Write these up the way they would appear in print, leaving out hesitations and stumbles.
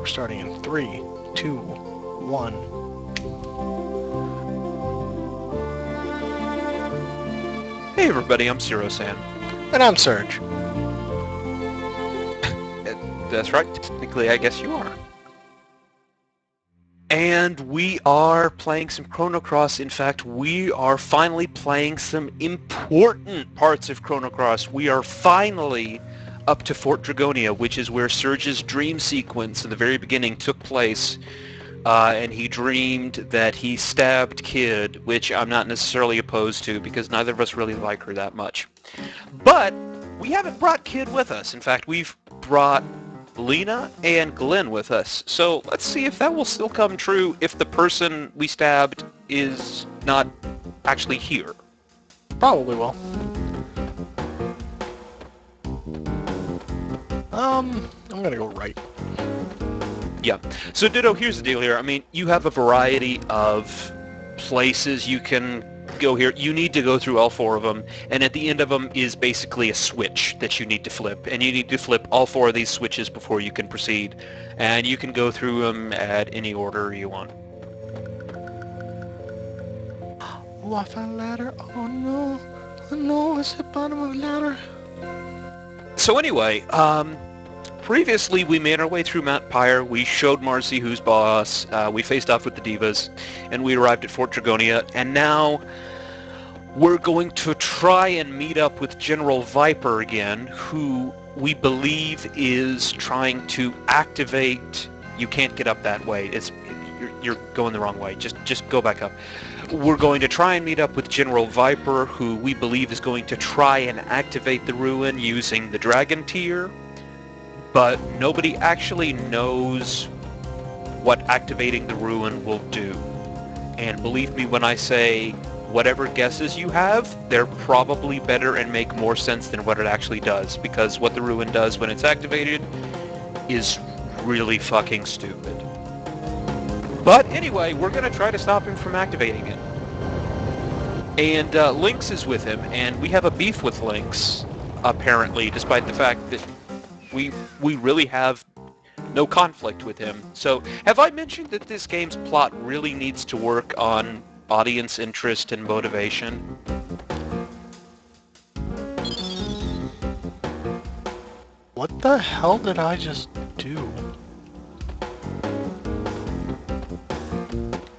We're starting in 3, 2, 1. Hey everybody, I'm Cirosan. And I'm Serge. That's right, technically I guess you are. And we are playing some Chrono Cross. In fact, we are finally playing some important parts of Chrono Cross. We are finally up to Fort Dragonia, which is where Serge's dream sequence in the very beginning took place. And he dreamed that he stabbed Kid, which I'm not necessarily opposed to because neither of us really like her that much. But we haven't brought Kid with us. In fact, we've brought Lena and Glenn with us. So let's see if that will still come true if the person we stabbed is not actually here. Probably will. I'm gonna go right. Yeah. So Ditto, here's the deal here. I mean, you have a variety of places you can go here. You need to go through all 4 of them, and at the end of them is basically a switch that you need to flip, and you need to flip all 4 of these switches before you can proceed, and you can go through them at any order you want. Oh, I found a ladder. Oh no. Oh no, it's the bottom of the ladder. So anyway, previously we made our way through Mount Pyre, we showed Marcy who's boss, we faced off with the Divas, and we arrived at Fort Dragonia, and now we're going to try and meet up with General Viper again, who we believe is trying to activate... You can't get up that way. You're going the wrong way. Just go back up. We're going to try and meet up with General Viper, who we believe is going to try and activate the ruin using the Dragon Tier, but nobody actually knows what activating the ruin will do. And believe me when I say, whatever guesses you have, they're probably better and make more sense than what it actually does, because what the ruin does when it's activated is really fucking stupid. But anyway, we're going to try to stop him from activating it. And Lynx is with him, and we have a beef with Lynx, apparently, despite the fact that we really have no conflict with him. So, have I mentioned that this game's plot really needs to work on audience interest and motivation? What the hell did I just do?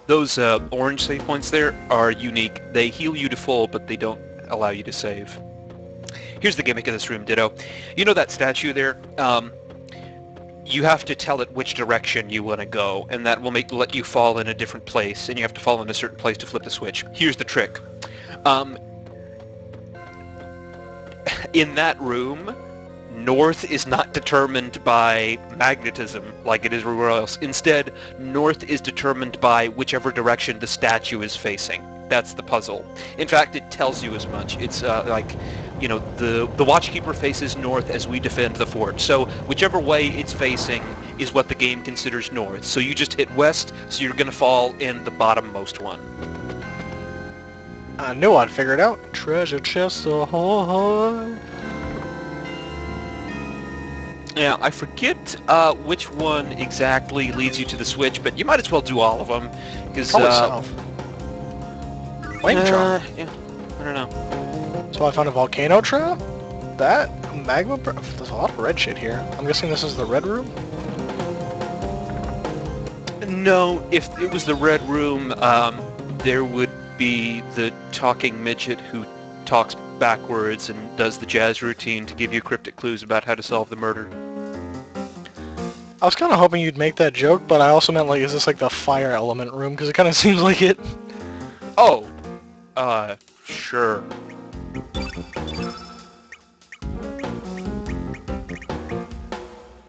Those orange save points there are unique. They heal you to full, but they don't allow you to save. Here's the gimmick of this room, Ditto. You know that statue there? You have to tell it which direction you want to go, and that will let you fall in a different place, and you have to fall in a certain place to flip the switch. Here's the trick. In that room, north is not determined by magnetism like it is everywhere else. Instead, north is determined by whichever direction the statue is facing. That's the puzzle. In fact, it tells you as much. It's like, you know, the Watchkeeper faces north as we defend the fort. So whichever way it's facing is what the game considers north. So you just hit west, so you're going to fall in the bottommost one. I knew I'd figure it out. Treasure chest ahoy. Yeah, I forget which one exactly leads you to the switch, but you might as well do all of them. Probably south. Flame trap. Yeah, I don't know. So I found a volcano trap? That? Magma? There's a lot of red shit here. I'm guessing this is the red room? No, if it was the red room, there would be the talking midget who talks backwards and does the jazz routine to give you cryptic clues about how to solve the murder. I was kind of hoping you'd make that joke, but I also meant, like, is this like the fire element room? Because it kind of seems like it. Oh, sure.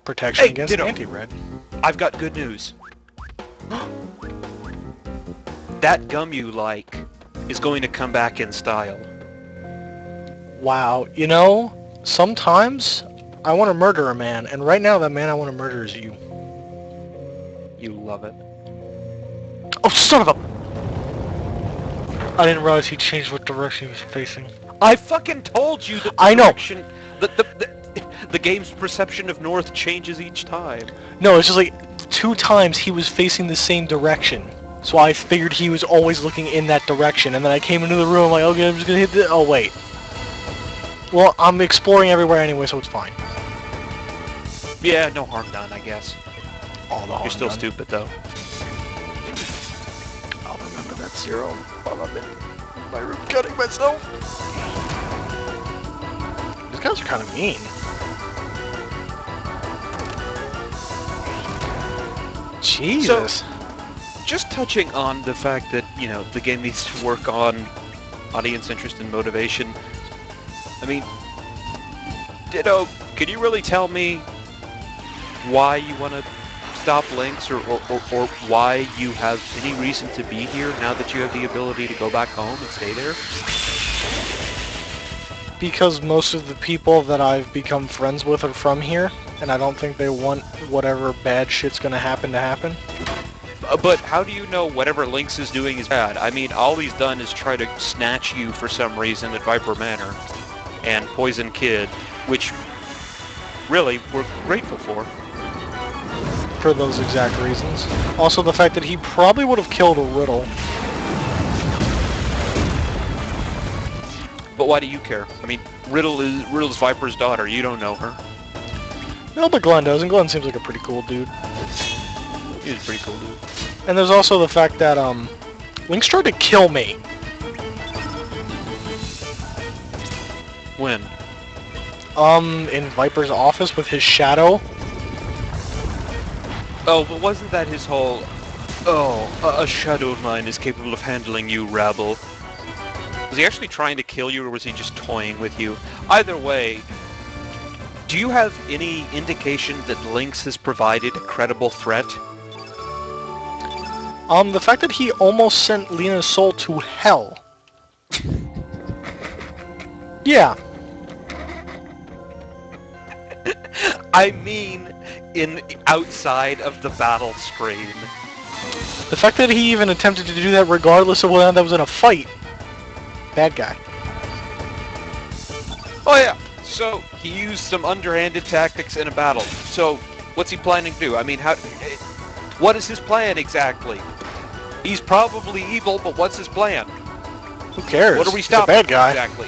Protection against Ditto. anti-red. I've got good news. That gum you like is going to come back in style. Wow, you know, sometimes I want to murder a man, and right now that man I want to murder is you. You love it. Oh, son of a... I didn't realize he changed what direction he was facing. I fucking told you that the I know. direction, the game's perception of north changes each time. No, it's just like, 2 times he was facing the same direction. So I figured he was always looking in that direction, and then I came into the room like, okay, I'm just gonna hit the... Oh, wait. Well, I'm exploring everywhere anyway, so it's fine. Yeah, no harm done, I guess. All the harm You're still done. stupid, though. I'll remember that, Zero, while I'm in my room cutting myself. These guys are kind of mean. Jesus. So, just touching on the fact that, you know, the game needs to work on audience interest and motivation. I mean, Ditto, can you really tell me why you want to stop links or why you have any reason to be here now that you have the ability to go back home and stay there? Because most of the people that I've become friends with are from here, and I don't think they want whatever bad shit's gonna happen to happen. But how do you know whatever Lynx is doing is bad? I mean, all he's done is try to snatch you for some reason at Viper Manor and Poison Kid, which really we're grateful for. For those exact reasons. Also the fact that he probably would have killed Riddle. But why do you care? I mean, Riddle's Viper's daughter. You don't know her. No, but Glenn does, and Glenn seems like a pretty cool dude. He's a pretty cool dude. And there's also the fact that, Lynx tried to kill me. When? In Viper's office with his shadow. Oh, but wasn't that his whole... Oh, a shadow of mine is capable of handling you, rabble. Was he actually trying to kill you, or was he just toying with you? Either way, do you have any indication that Lynx has provided a credible threat? The fact that he almost sent Lena's soul to hell. Yeah. I mean, outside of the battle screen. The fact that he even attempted to do that regardless of whether or not that was in a fight. Bad guy. Oh yeah, so he used some underhanded tactics in a battle. So, what's he planning to do? I mean, what is his plan exactly? He's probably evil, but what's his plan? Who cares? What are we He's stopping? a bad guy. Exactly.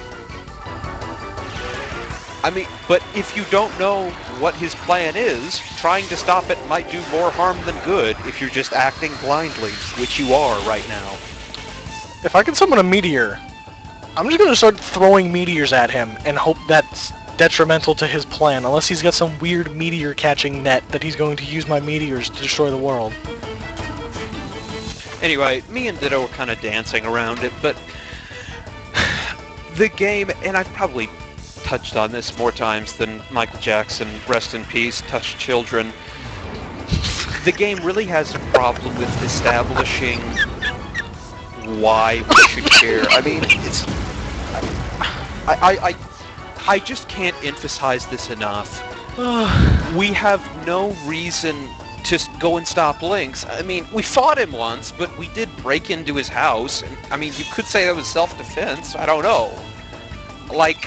I mean, but if you don't know what his plan is, trying to stop it might do more harm than good if you're just acting blindly, which you are right now. If I can summon a meteor, I'm just gonna start throwing meteors at him and hope that's detrimental to his plan, unless he's got some weird meteor catching net that he's going to use my meteors to destroy the world. Anyway, me and Ditto were kind of dancing around it, but the game, and I've probably touched on this more times than Michael Jackson, rest in peace, touched children. The game really has a problem with establishing why we should care. I mean, it's... I just can't emphasize this enough. We have no reason to go and stop Lynx. I mean, we fought him once, but we did break into his house. And, I mean, you could say that was self-defense. I don't know. Like,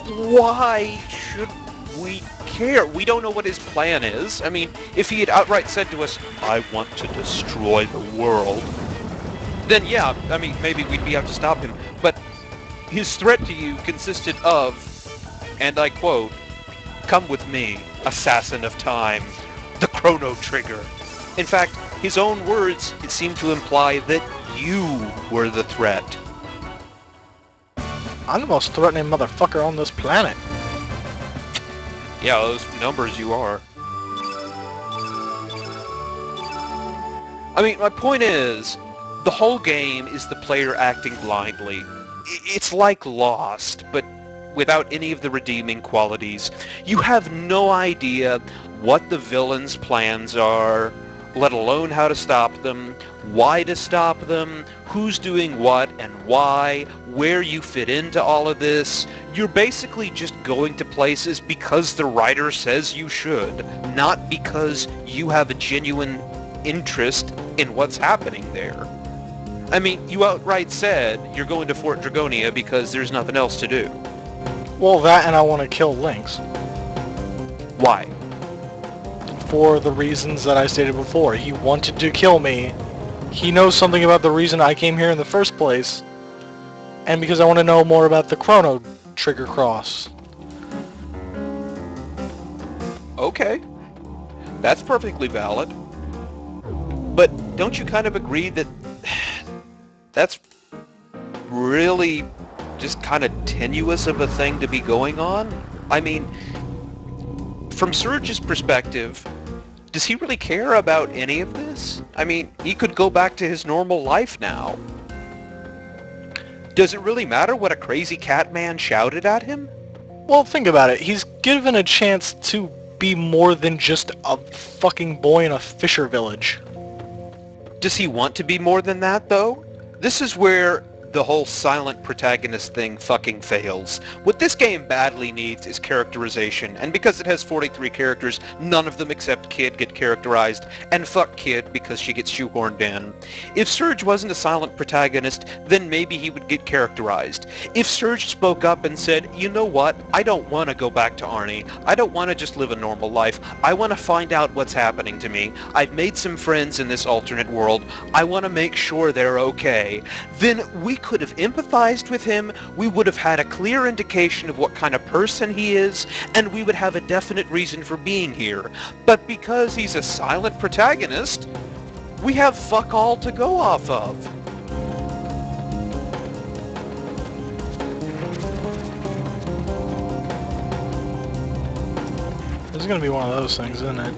why should we care? We don't know what his plan is. I mean, if he had outright said to us, I want to destroy the world, then yeah, I mean, maybe we'd be out to stop him. But his threat to you consisted of, and I quote, "Come with me, assassin of time, the Chrono Trigger." In fact, his own words seem to imply that you were the threat. I'm the most threatening motherfucker on this planet. Yeah, those numbers you are. I mean, my point is, the whole game is the player acting blindly. It's like Lost, but without any of the redeeming qualities. You have no idea what the villain's plans are, let alone how to stop them, why to stop them, who's doing what and why, where you fit into all of this. You're basically just going to places because the writer says you should, not because you have a genuine interest in what's happening there. I mean, you outright said you're going to Fort Dragonia because there's nothing else to do. Well, that and I want to kill Lynx. Why? for the reasons that I stated before. He wanted to kill me. He knows something about the reason I came here in the first place. And because I want to know more about the Chrono trigger cross. Okay. That's perfectly valid. But don't you kind of agree that that's really just kind of tenuous of a thing to be going on? I mean, from Surge's perspective, does he really care about any of this? I mean, he could go back to his normal life now. Does it really matter what a crazy cat man shouted at him? Well, think about it. He's given a chance to be more than just a fucking boy in a fisher village. Does he want to be more than that, though? This is where the whole silent protagonist thing fucking fails. What this game badly needs is characterization, and because it has 43 characters, none of them except Kid get characterized, and fuck Kid because she gets shoehorned in. If Surge wasn't a silent protagonist, then maybe he would get characterized. If Surge spoke up and said, you know what, I don't want to go back to Arnie, I don't want to just live a normal life, I want to find out what's happening to me, I've made some friends in this alternate world, I want to make sure they're okay, then we could have empathized with him, we would have had a clear indication of what kind of person he is, and we would have a definite reason for being here. But because he's a silent protagonist, we have fuck all to go off of. This is gonna be one of those things, isn't it?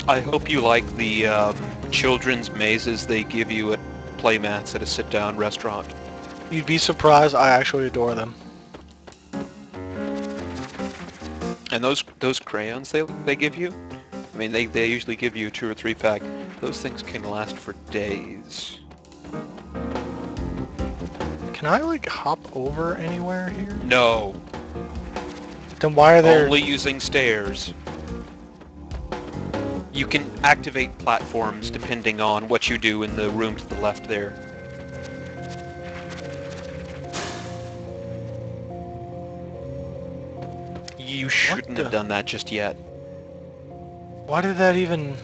I hope you like the children's mazes they give you at playmats at a sit-down restaurant. You'd be surprised, I actually adore them. And those crayons they give you, I mean they usually give you 2 or 3 pack. Those things can last for days. Can I like hop over anywhere here? No, Then why are there... only using stairs. You can activate platforms depending on what you do in the room to the left there. You shouldn't have done that just yet. Why did that even...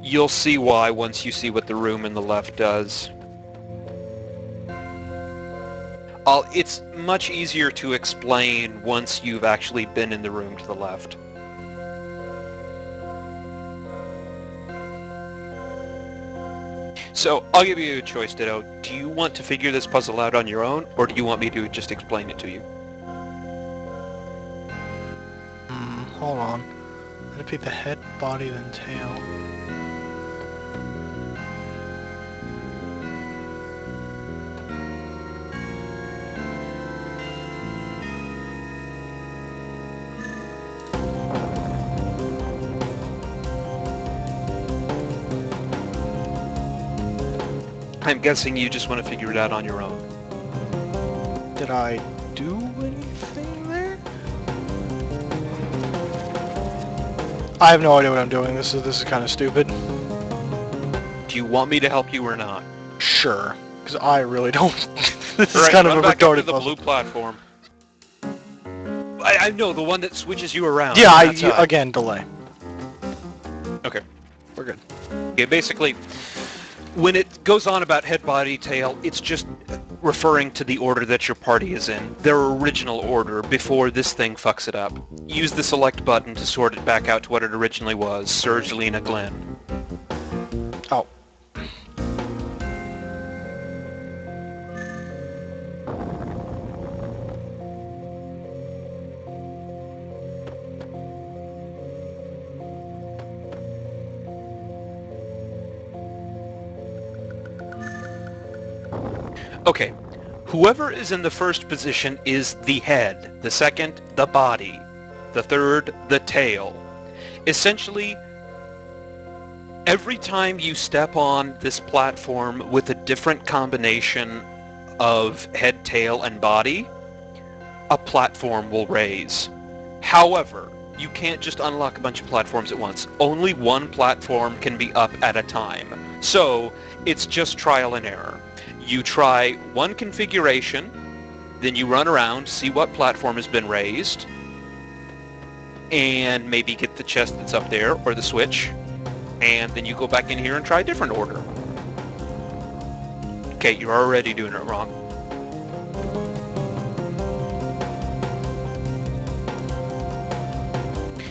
You'll see why once you see what the room in the left does. It's much easier to explain once you've actually been in the room to the left. So, I'll give you a choice, Ditto. Do you want to figure this puzzle out on your own, or do you want me to just explain it to you? Hold on. I'd pick the head, body, then tail. I'm guessing you just want to figure it out on your own. Did I do anything there? I have no idea what I'm doing. This is kind of stupid. Do you want me to help you or not? Sure, because I really don't. This is Right, kind of run a back up to retarded the puzzle. blue platform. I know, the one that switches you around. Yeah, That's how again, delay. Okay. We're good. Okay, basically, when it goes on about head, body, tail, it's just referring to the order that your party is in, their original order, before this thing fucks it up. Use the select button to sort it back out to what it originally was, Surge, Lena, Glenn. Oh. Okay, whoever is in the first position is the head, the second, the body, the third, the tail. Essentially, every time you step on this platform with a different combination of head, tail, and body, a platform will raise. However, you can't just unlock a bunch of platforms at once. Only one platform can be up at a time. So, it's just trial and error. You try one configuration, Then you run around, see what platform has been raised, and maybe get the chest that's up there, or the switch, and then you go back in here and try a different order. Okay, you're already doing it wrong.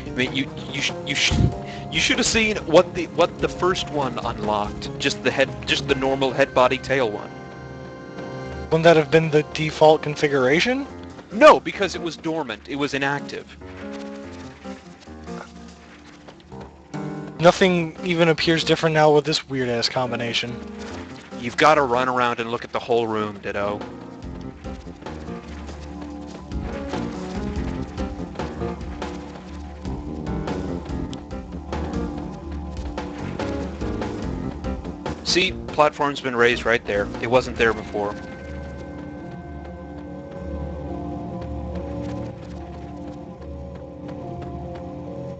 I mean, you should have seen what the first one unlocked. Just the normal head, body, tail one. Wouldn't that have been the default configuration? No, because it was dormant. It was inactive. Nothing even appears different now with this weird-ass combination. You've got to run around and look at the whole room, Ditto. See, platform's been raised right there. It wasn't there before.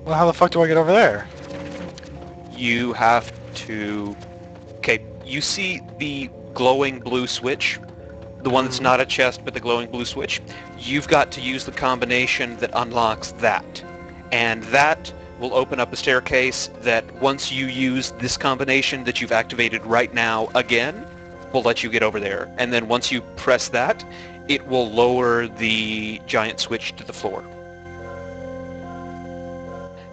Well, how the fuck do I get over there? You have to... Okay, you see the glowing blue switch? The one that's not a chest, but the glowing blue switch? You've got to use the combination that unlocks that. And that will open up a staircase that once you use this combination that you've activated right now again, will let you get over there. And then once you press that, it will lower the giant switch to the floor.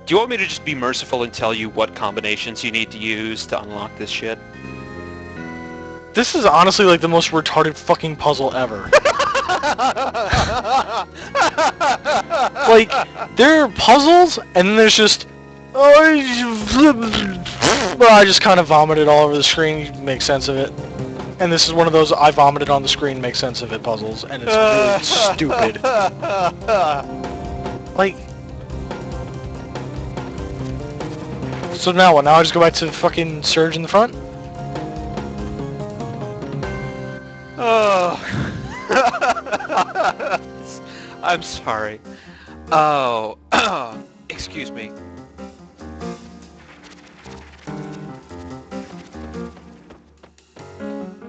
Do you want me to just be merciful and tell you what combinations you need to use to unlock this shit? This is honestly like the most retarded fucking puzzle ever. Like, there are puzzles, and then there's just... I just kind of vomited all over the screen, make sense of it. And this is one of those I vomited on the screen, make sense of it puzzles, and it's really stupid. Like... So now what? Now I just go back to fucking Surge in the front? Oh. I'm sorry. Oh. Excuse me.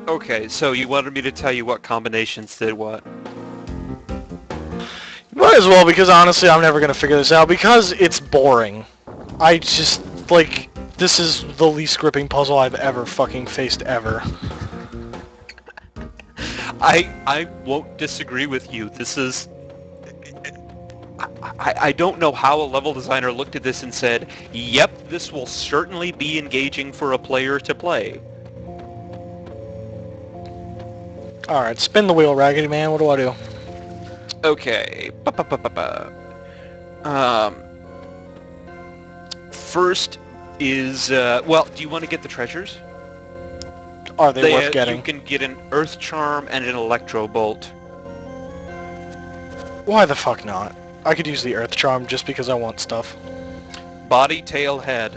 Okay, so you wanted me to tell you what combinations did what? Might as well, because honestly I'm never gonna figure this out, because it's boring. I just, like, this is the least gripping puzzle I've ever fucking faced ever. I won't disagree with you. This is... I don't know how a level designer looked at this and said, yep, this will certainly be engaging for a player to play. Alright, spin the wheel, Raggedy Man. What do I do? Okay. First is... well, do you want to get the treasures? Are they worth getting? You can get an Earth Charm and an Electro Bolt. Why the fuck not? I could use the Earth Charm just because I want stuff. Body, tail, head.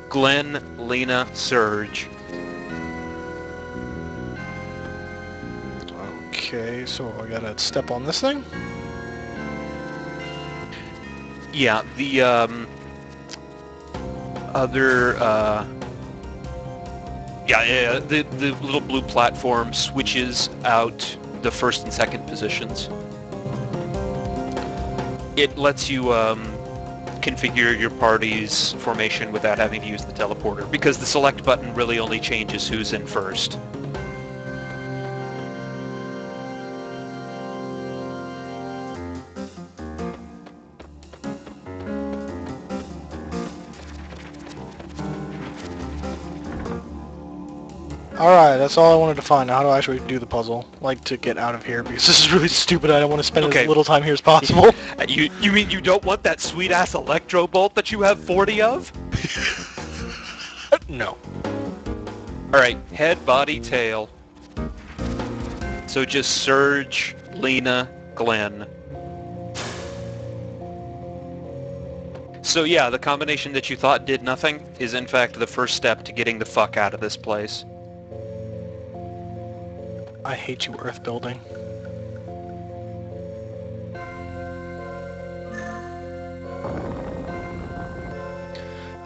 Glenn, Lena, Surge. Okay, so I gotta step on this thing? Yeah, the other the little blue platform switches out the first and second positions. It lets you configure your party's formation without having to use the teleporter, because the select button really only changes who's in first. Alright, that's all I wanted to find. Now how do I actually do the puzzle? Like, to get out of here, because this is really stupid. I don't want to spend as little time here as possible. You mean you don't want that sweet-ass Electro Bolt that you have 40 of? No. Alright, head, body, tail. So just Surge, Lena, Glenn. So yeah, the combination that you thought did nothing is in fact the first step to getting the fuck out of this place. I hate you, Earth Building.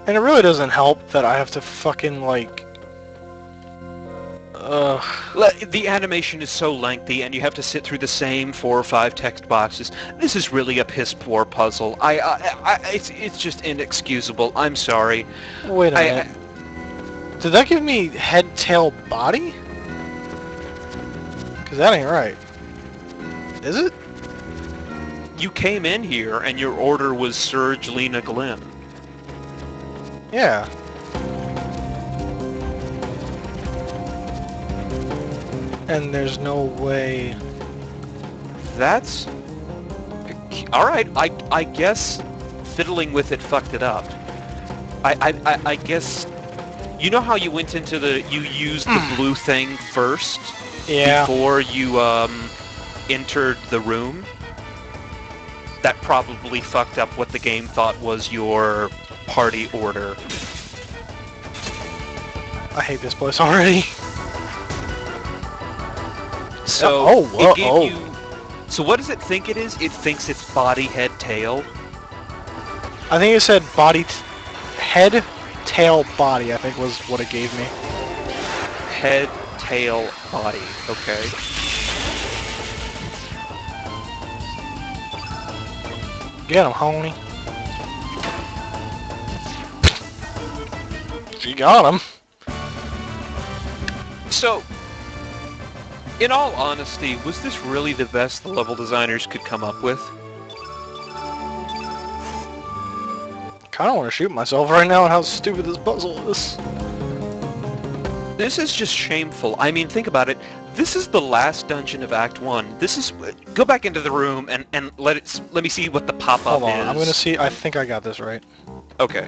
And it really doesn't help that I have to fucking, like... The animation is so lengthy, and you have to sit through the same 4 or 5 text boxes. This is really a piss-poor puzzle. It's just inexcusable. I'm sorry. Wait a minute. Did that give me head, tail, body? Because that ain't right. Is it? You came in here, and your order was Surge Lena Glenn. Yeah. And there's no way... That's... Alright, I guess fiddling with it fucked it up. I guess... You know how you went into you used the blue thing first? Yeah. Before you, entered the room? That probably fucked up what the game thought was your party order. I hate this place already. So, it gave you... So what does it think it is? It thinks it's body, head, tail? I think it said body... head, tail, body, I think was what it gave me. Head, tail, body. Okay. Get him, homie. She got him. So, in all honesty, was this really the best the level designers could come up with? Kinda wanna shoot myself right now at how stupid this puzzle is. This is just shameful. I mean, think about it. This is the last dungeon of Act 1. This is... Go back into the room and let me see what the pop-up Hold on, is. I'm gonna see... I think I got this right. Okay.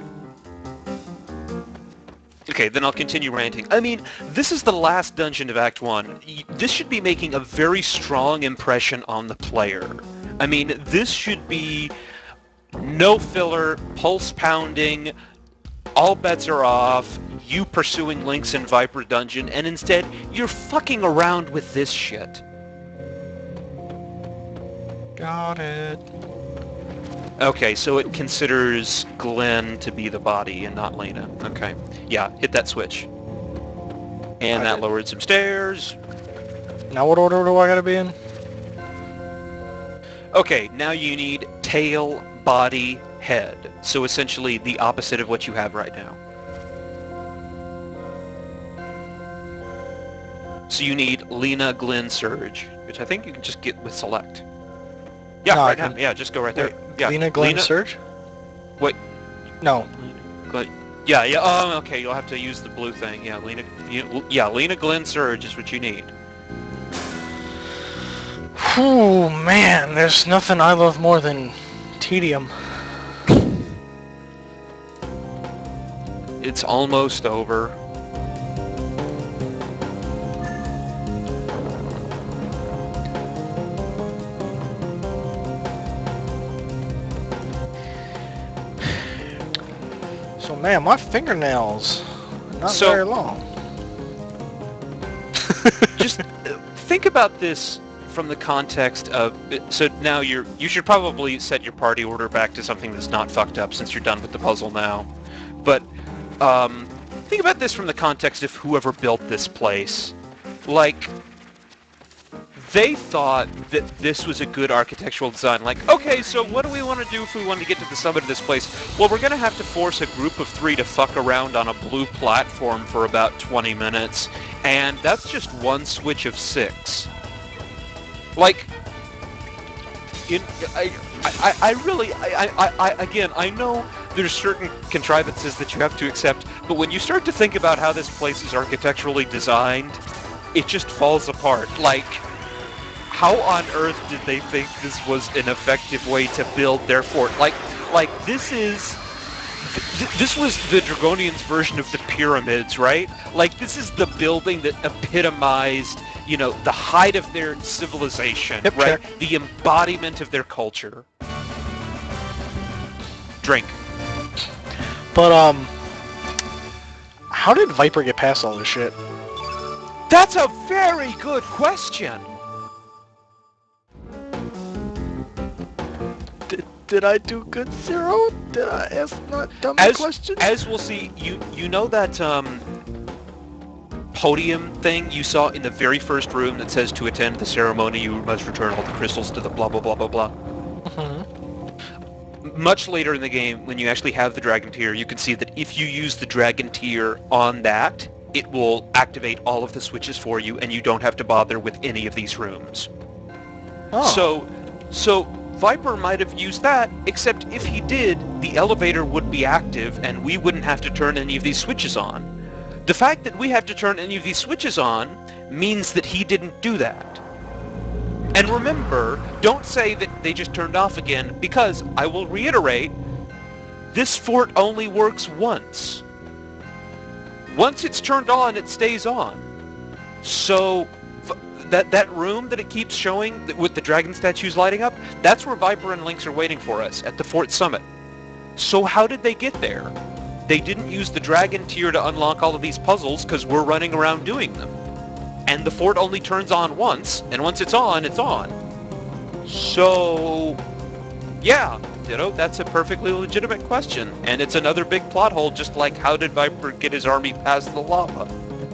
Okay, then I'll continue ranting. I mean, this is the last dungeon of Act 1. This should be making a very strong impression on the player. I mean, this should be no filler, pulse pounding, all bets are off, you pursuing Lynx in Viper Dungeon, and instead, you're fucking around with this shit. Got it. Okay, so it considers Glenn to be the body and not Lena. Okay. Yeah, hit that switch. And that lowered some stairs. Now what order do I gotta be in? Okay, now you need tail, body, head. So essentially the opposite of what you have right now. So you need Lena, Glenn, Surge, which I think you can just get with select. Yeah, No, right now. Yeah, just go right there. Yeah, Lena, Glenn, Surge? Wait. No. Yeah. Oh, okay. You'll have to use the blue thing. Yeah, Lena, Glenn, Surge is what you need. Whew, man, there's nothing I love more than tedium. It's almost over. So, man, my fingernails are not very long. Just think about this from the context of... So now you should probably set your party order back to something that's not fucked up since you're done with the puzzle now. But think about this from the context of whoever built this place. Like, they thought that this was a good architectural design. Like, okay, so what do we want to do if we want to get to the summit of this place? Well, we're going to have to force a group of 3 to fuck around on a blue platform for about 20 minutes. And that's just one switch of 6. Like, I know there's certain contrivances that you have to accept, but when you start to think about how this place is architecturally designed, it just falls apart. Like, how on earth did they think this was an effective way to build their fort? Like this was the Dragonians' version of the pyramids, right? Like, this is the building that epitomized, you know, the height of their civilization, yep, right? check. The embodiment of their culture. Drink. But, how did Viper get past all this shit? That's a very good question! Did I do good, Zero? Did I ask not dumb questions? As we'll see, you know that podium thing you saw in the very first room that says to attend the ceremony you must return all the crystals to the blah blah blah blah blah. Much later in the game, when you actually have the dragon tier, you can see that if you use the dragon tier on that, it will activate all of the switches for you, and you don't have to bother with any of these rooms. Oh. So Viper might have used that, except if he did, the elevator would be active, and we wouldn't have to turn any of these switches on. The fact that we have to turn any of these switches on means that he didn't do that. And remember, don't say that they just turned off again, because, I will reiterate, this fort only works once. Once it's turned on, it stays on. So, that room that it keeps showing with the dragon statues lighting up, that's where Viper and Lynx are waiting for us, at the fort summit. So how did they get there? They didn't use the dragon tier to unlock all of these puzzles, because we're running around doing them. And the fort only turns on once, and once it's on, it's on. So, yeah, Ditto, that's a perfectly legitimate question. And it's another big plot hole, just like how did Viper get his army past the lava?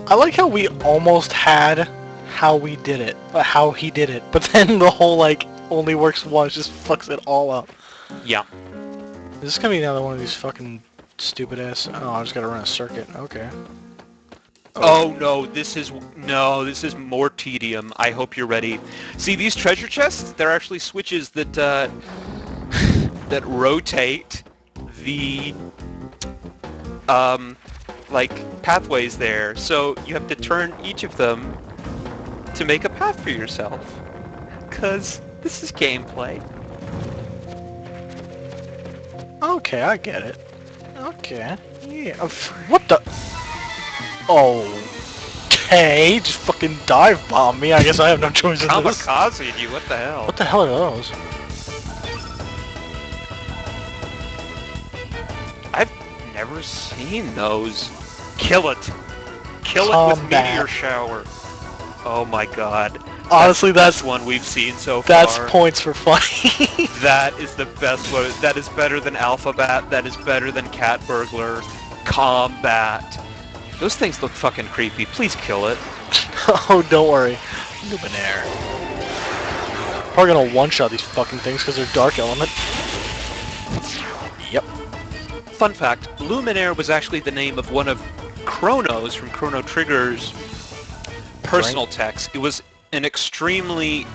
I like how we almost had how he did it, but then the whole, like, only works once just fucks it all up. Yeah. Is this gonna be another one of these fucking stupid ass... Oh, I just gotta run a circuit. Okay. Oh no, this is more tedium. I hope you're ready. See, these treasure chests, they're actually switches that that rotate the like pathways there. So you have to turn each of them to make a path for yourself. 'Cause this is gameplay. Okay, I get it. Okay. Yeah. What the... Okay, just fucking dive bomb me. I guess I have no choice in this. Kamikaze you, what the hell? What the hell are those? I've never seen those. Kill it. Kill it with meteor shower. Oh my god. Honestly, that's one we've seen so far. That's points for funny. That is the best one. That is better than Alphabat. That is better than Cat Burglar. Combat. Those things look fucking creepy. Please kill it. Oh, don't worry. Luminaire. Probably gonna one-shot these fucking things because they're Dark Element. Yep. Fun fact, Luminaire was actually the name of one of Chrono's from Chrono Trigger's personal techs. It was an extremely...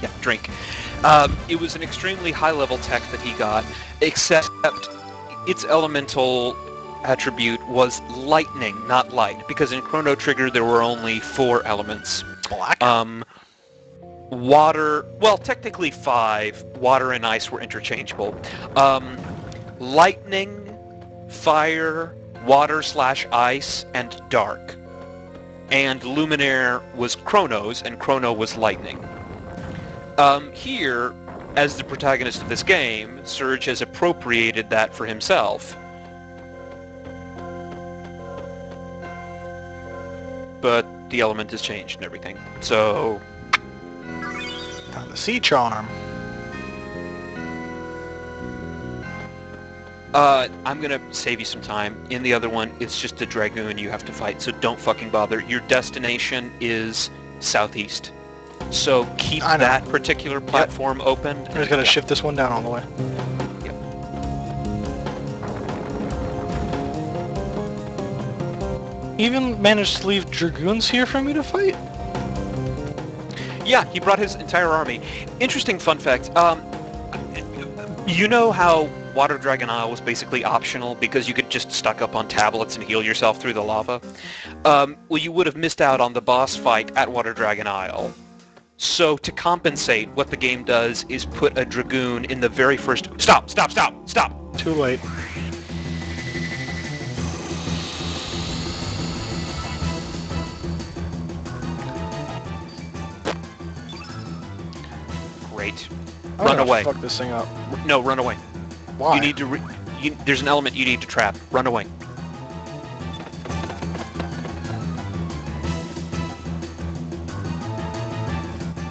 yeah, drink. It was an extremely high-level tech that he got, except its elemental attribute was lightning, not light, because in Chrono Trigger there were only 4 elements. Black? Water, well, technically 5. Water and ice were interchangeable. Lightning, fire, water/ice, and dark. And Luminaire was Chrono's, and Chrono was lightning. Here, as the protagonist of this game, Surge has appropriated that for himself. But the element has changed and everything. So... Time to Sea Charm. I'm gonna save you some time. In the other one, it's just a Dragoon you have to fight, so don't fucking bother. Your destination is southeast. So keep that particular platform open. I'm just gonna shift this one down all the way. Even managed to leave Dragoons here for me to fight? Yeah, he brought his entire army. Interesting fun fact. You know how Water Dragon Isle was basically optional because you could just stock up on tablets and heal yourself through the lava? Well, you would have missed out on the boss fight at Water Dragon Isle. So to compensate, what the game does is put a Dragoon in the very first... Stop! Stop! Stop! Stop! Too late. Great. I'm Run gonna away. Fuck this thing up. No, run away. Why? You need to... there's an element you need to trap. Run away.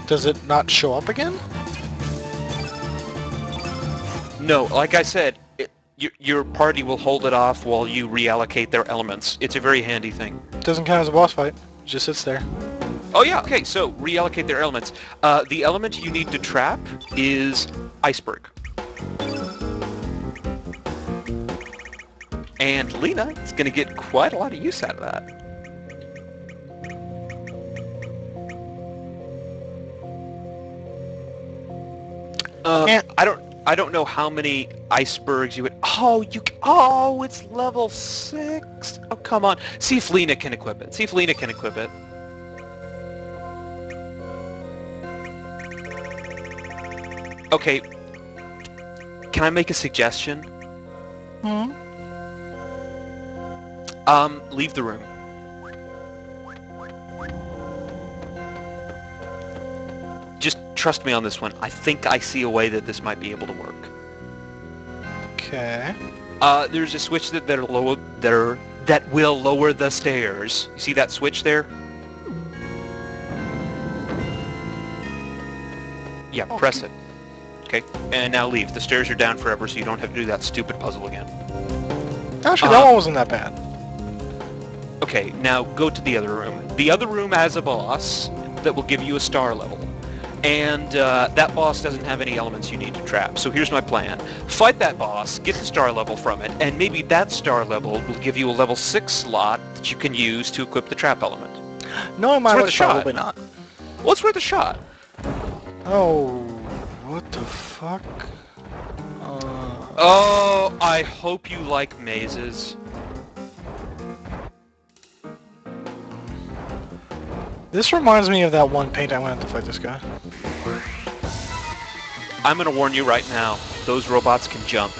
Does it not show up again? No, like I said, Your party will hold it off while you reallocate their elements. It's a very handy thing. Doesn't count as a boss fight. It just sits there. Oh yeah, okay, so reallocate their elements. The element you need to trap is iceberg. And Lena is going to get quite a lot of use out of that. I don't know how many icebergs you would... Oh, it's level 6. Oh, come on. See if Lena can equip it. Okay. Can I make a suggestion? Leave the room. Just trust me on this one. I think I see a way that this might be able to work. Okay. There's a switch that will lower the stairs. You see that switch there? Yeah, Okay. press it. Okay, and now leave. The stairs are down forever, so you don't have to do that stupid puzzle again. Actually, that one wasn't that bad. Okay, now go to the other room. The other room has a boss that will give you a star level. And that boss doesn't have any elements you need to trap. So here's my plan. Fight that boss, get the star level from it, and maybe that star level will give you a level 6 slot that you can use to equip the trap element. No, It's worth a shot. probably not. Well, it's worth a shot. Oh, what the fuck? Oh, I hope you like mazes. This reminds me of that one paint I went to fight this guy. I'm going to warn you right now. Those robots can jump.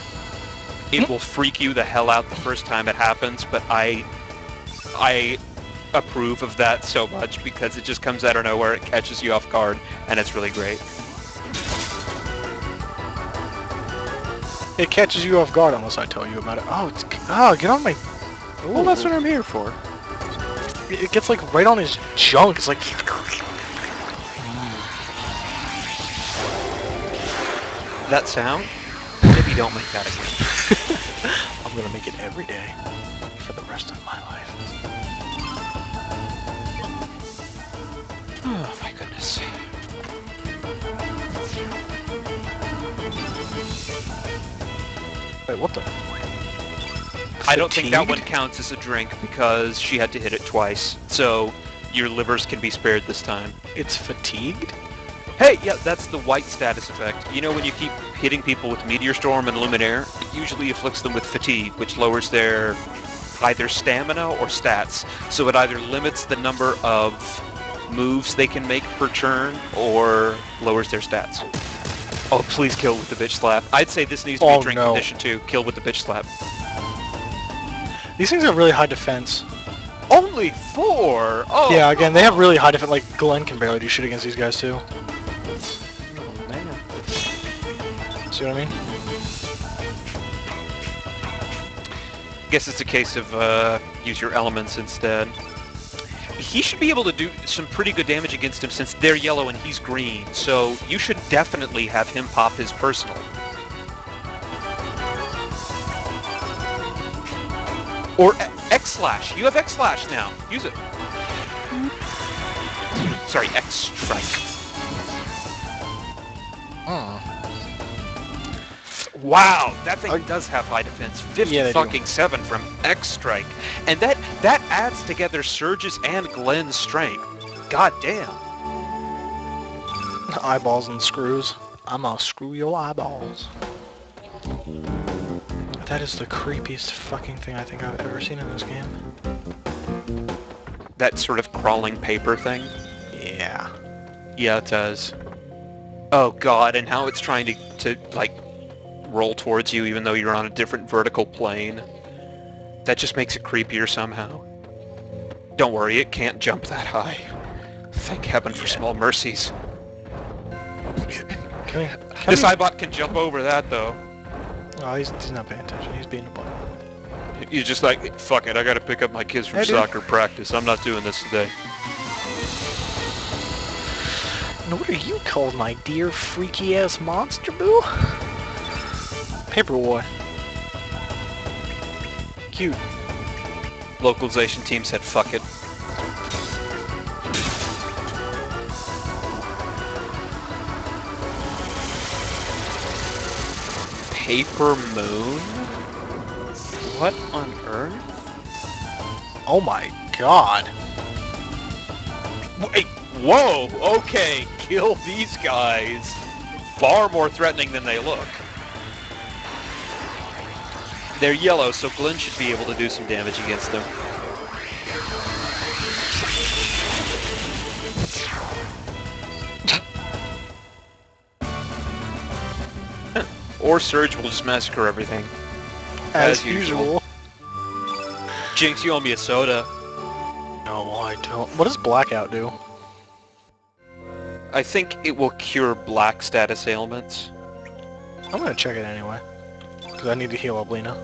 It will freak you the hell out the first time it happens, but I approve of that so much because it just comes out of nowhere, it catches you off guard, and it's really great. It catches you off guard unless I tell you about it. Get on my... Well, that's what I'm here for. It gets like right on his junk. It's like... That sound? Maybe don't make that again. I'm gonna make it every day for the rest of my life. Oh my goodness. Wait, what the? I don't think that Fatigued? one counts as a drink because she had to hit it twice, so your livers can be spared this time. It's fatigued? Hey, yeah, that's the white status effect. You know when you keep hitting people with Meteor Storm and Luminaire, it usually afflicts them with fatigue, which lowers their either stamina or stats. So it either limits the number of moves they can make per turn or lowers their stats. Oh, please kill with the bitch slap. I'd say this needs to be drink condition too. Kill with the bitch slap. These things have really high defense. Only 4? Oh, Yeah, again, they have really high defense. Like, Glenn can barely do shit against these guys, too. Oh, man. See what I mean? guess it's a case of use your elements instead. He should be able to do some pretty good damage against him since they're yellow and he's green, so you should definitely have him pop his personal. Or X-Slash. You have X-Slash now. Use it. Sorry, X-Strike. Wow, that thing does have high defense. 50-7 from X-Strike. And that adds together Surge's and Glenn's strength. God damn. Eyeballs and screws. I'm gonna screw your eyeballs. That is the creepiest fucking thing I think I've ever seen in this game. That sort of crawling paper thing? Yeah. Yeah, it does. Oh god, and how it's trying to like, roll towards you even though you're on a different vertical plane. That just makes it creepier somehow. Don't worry, it can't jump that high. Thank heaven for small mercies. This Eyebot can jump over that, though. Oh, he's not paying attention. He's being a butt. You're just like, fuck it, I gotta pick up my kids from soccer practice. I'm not doing this today. And what are you called, my dear freaky-ass monster, boo? Paperboy. cute. Localization team said fuck it. Paper Moon? What on earth? Oh my god. Wait, whoa, okay, kill these guys. Far more threatening than they look. They're yellow, so Glenn should be able to do some damage against them. Or Surge will just massacre everything. As usual. Jinx, you owe me a soda. No, I don't. What does Blackout do? I think it will cure black status ailments. I'm gonna check it anyway. Because I need to heal up Lena.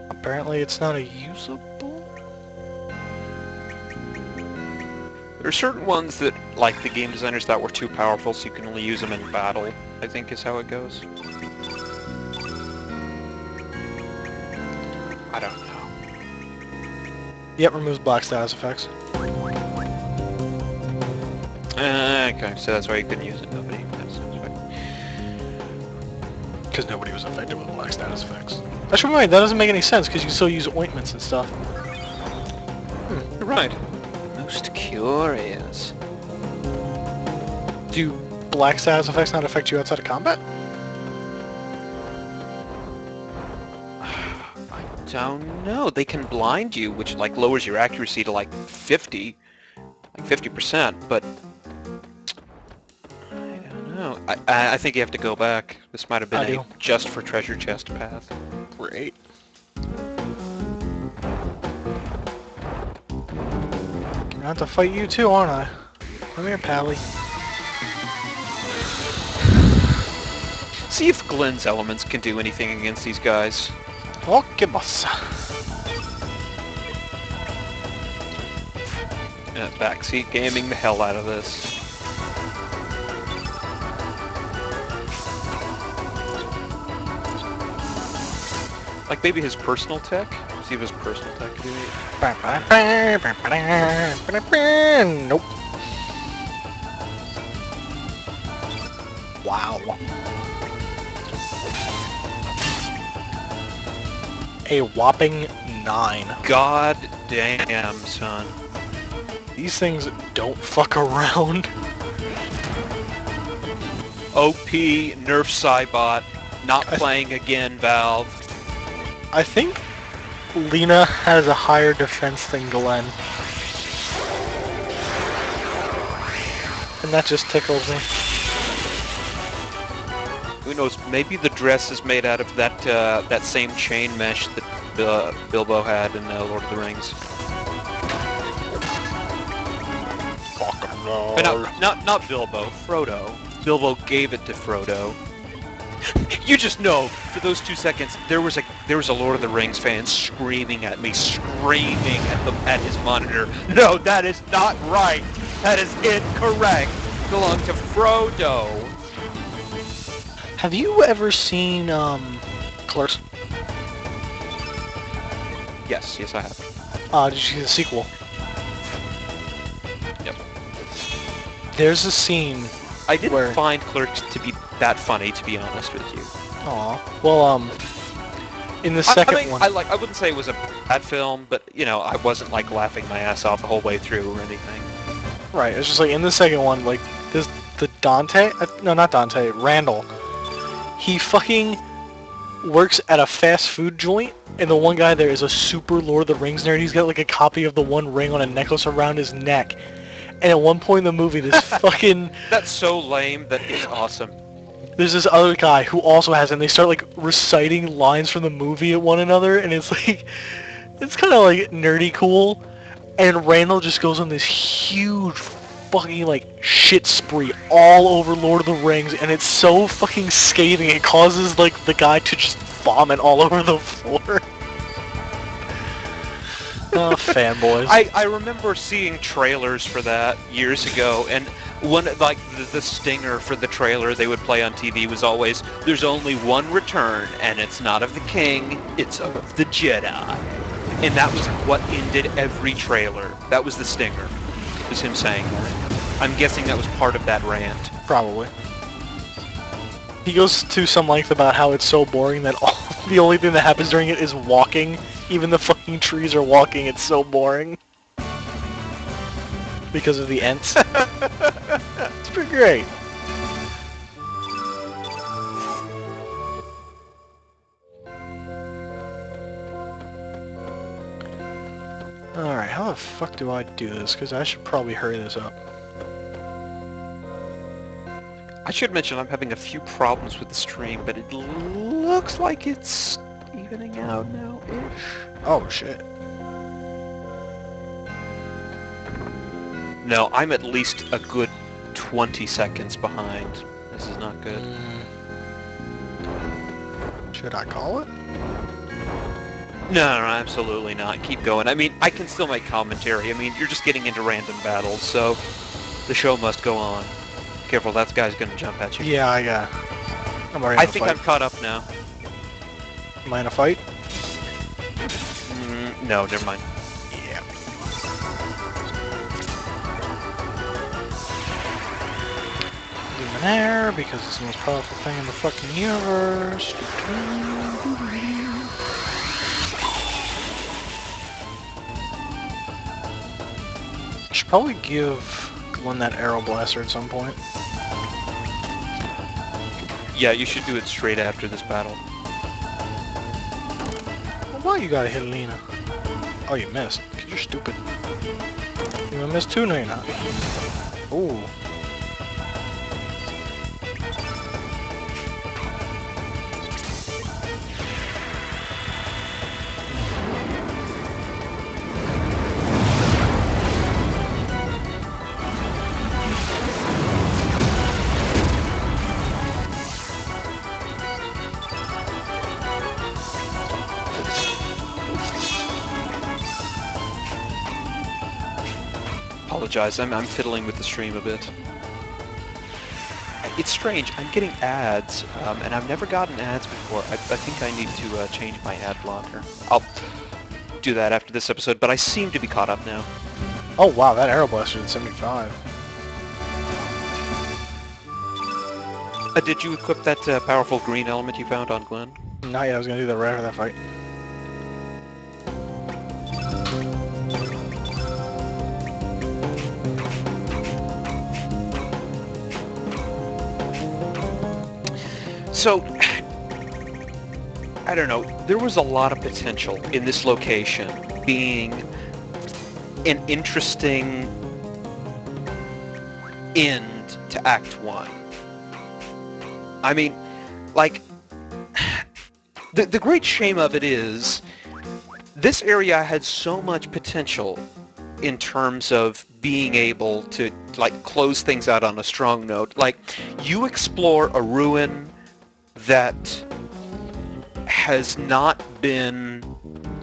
Apparently it's not a usable? There are certain ones that, like, the game designers thought were too powerful, so you can only use them in battle, I think is how it goes. I don't know. Yep, removes black status effects. Okay, so that's why you couldn't use it. Nobody. That's right. Because nobody was affected with black status effects. Actually, right, that doesn't make any sense, because you still use ointments and stuff. You're right. Most curious. Do black status effects not affect you outside of combat? I don't know. They can blind you, which like lowers your accuracy to like 50, like 50%. But I don't know. I think you have to go back. This might have been a just for treasure chest path. Great. I'm gonna have to fight you too, aren't I? Come here, Pally. See if Glenn's elements can do anything against these guys. Okay, boss. Backseat gaming the hell out of this. Like maybe his personal tech? See if his personal tech can do it. Nope. Wow. A whopping 9. God damn, son. These things don't fuck around. OP, nerf Cybot, not playing again, Valve. I think Lena has a higher defense than Glenn. And that just tickles me. Who knows, maybe the dress is made out of that that same chain mesh that Bilbo had in Lord of the Rings. But not Bilbo, Frodo. Bilbo gave it to Frodo. You just know, for those 2 seconds, there was a Lord of the Rings fan screaming at me, screaming at his monitor. No, that is not right. That is incorrect. It belonged to Frodo. Have you ever seen Clerks? Yes, I have. Did you see the sequel? Yep. There's a scene. I didn't find Clerks to be that funny, to be honest with you. Aw. Well, in the second one. I wouldn't say it was a bad film, but you know, I wasn't like laughing my ass off the whole way through or anything. Right. It's just like in the second one, like the Dante. No, not Dante. Randall. He fucking works at a fast food joint, and the one guy there is a super Lord of the Rings nerd. He's got like a copy of the One Ring on a necklace around his neck. And at one point in the movie, this fucking... That's so lame, that it's awesome. There's this other guy who also has it, and they start like reciting lines from the movie at one another, and it's like... It's kind of like nerdy cool. And Randall just goes on this huge fucking like shit spree all over Lord of the Rings, and it's so fucking scathing it causes like the guy to just vomit all over the floor. Oh, fanboys. I remember seeing trailers for that years ago, and one like the stinger for the trailer they would play on TV was always, "There's only one return, and it's not of the king, it's of the Jedi." And that was what ended every trailer. That was the stinger. It was him saying that. I'm guessing that was part of that rant. Probably. He goes to some length about how it's so boring that the only thing that happens during it is walking. Even the fucking trees are walking, it's so boring. Because of the Ents. It's pretty great. Alright, how the fuck do I do this? Because I should probably hurry this up. I should mention I'm having a few problems with the stream, but it looks like it's evening out now-ish. Oh shit. No, I'm at least a good 20 seconds behind. This is not good. Should I call it? No, absolutely not. Keep going. I mean, I can still make commentary. I mean, you're just getting into random battles, so the show must go on. Careful, that guy's gonna jump at you. Yeah, I'm already in I a think fight. I'm caught up now. Am I in a fight? No, never mind. Yeah. Luminaire, because it's the most powerful thing in the fucking universe. I should probably give Glenn that arrow blaster at some point. Yeah, you should do it straight after this battle. Well, why you gotta hit Lena? Oh, you missed. Cause you're stupid. You gonna miss too, no you're not. Ooh. Apologize, I'm fiddling with the stream a bit. It's strange, I'm getting ads, and I've never gotten ads before. I think I need to change my ad blocker. I'll do that after this episode, but I seem to be caught up now. Oh wow, that arrow blaster is 75. Did you equip that powerful green element you found on Glenn? Not yet, I was gonna do that right after that fight. So, I don't know, there was a lot of potential in this location being an interesting end to Act 1. I mean, like, the great shame of it is, this area had so much potential in terms of being able to, like, close things out on a strong note. Like, you explore a ruin that has not been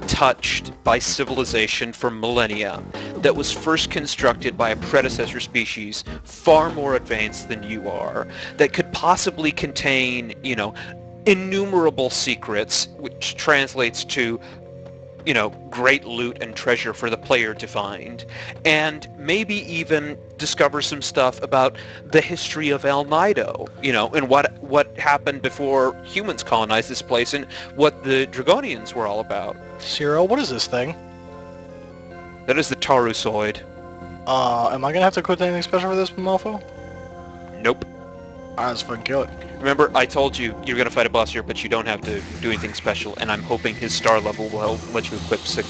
touched by civilization for millennia, that was first constructed by a predecessor species far more advanced than you are, that could possibly contain, you know, innumerable secrets, which translates to, you know, great loot and treasure for the player to find, and maybe even discover some stuff about the history of El Nido, you know, and what happened before humans colonized this place and what the Dragonians were all about. Ciro, what is this thing? That is the Tarusoid. Am I gonna have to equip anything special for this mofo? Nope. Alright, let's fucking kill it. Remember, I told you you're going to fight a boss here, but you don't have to do anything special, and I'm hoping his star level will help let you equip 6s.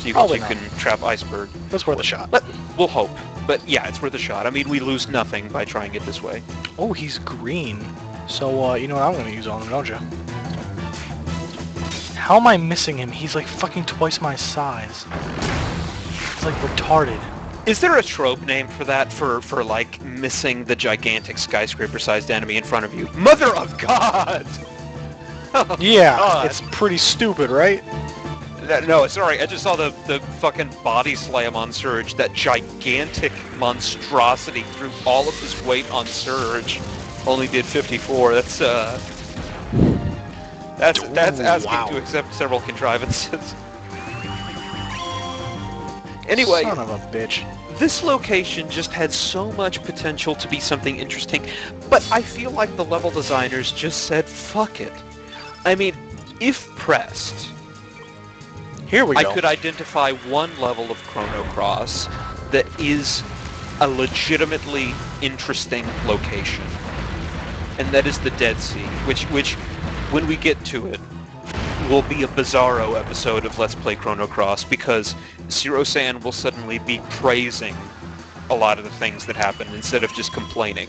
So you Probably can trap Iceberg. That's worth a shot. But we'll hope. But yeah, it's worth a shot. I mean, we lose nothing by trying it this way. Oh, he's green. So, you know what I'm gonna use on him, don't you? How am I missing him? He's like fucking twice my size. It's like retarded. Is there a trope name for that, for like, missing the gigantic skyscraper-sized enemy in front of you? Mother of God! Oh, Yeah, God. it's pretty stupid, right? No, sorry, I just saw the fucking body slam on Surge. That gigantic monstrosity threw all of his weight on Surge. Only did 54. That's asking wow. to accept several contrivances. Anyway, Son of a bitch. this location just had so much potential to be something interesting, but I feel like the level designers just said, fuck it. I mean, if pressed, Here we I go. could identify one level of Chrono Cross that is a legitimately interesting location, and that is the Dead Sea, which when we get to it, will be a bizarro episode of Let's Play Chrono Cross, because Cirosan will suddenly be praising a lot of the things that happen instead of just complaining.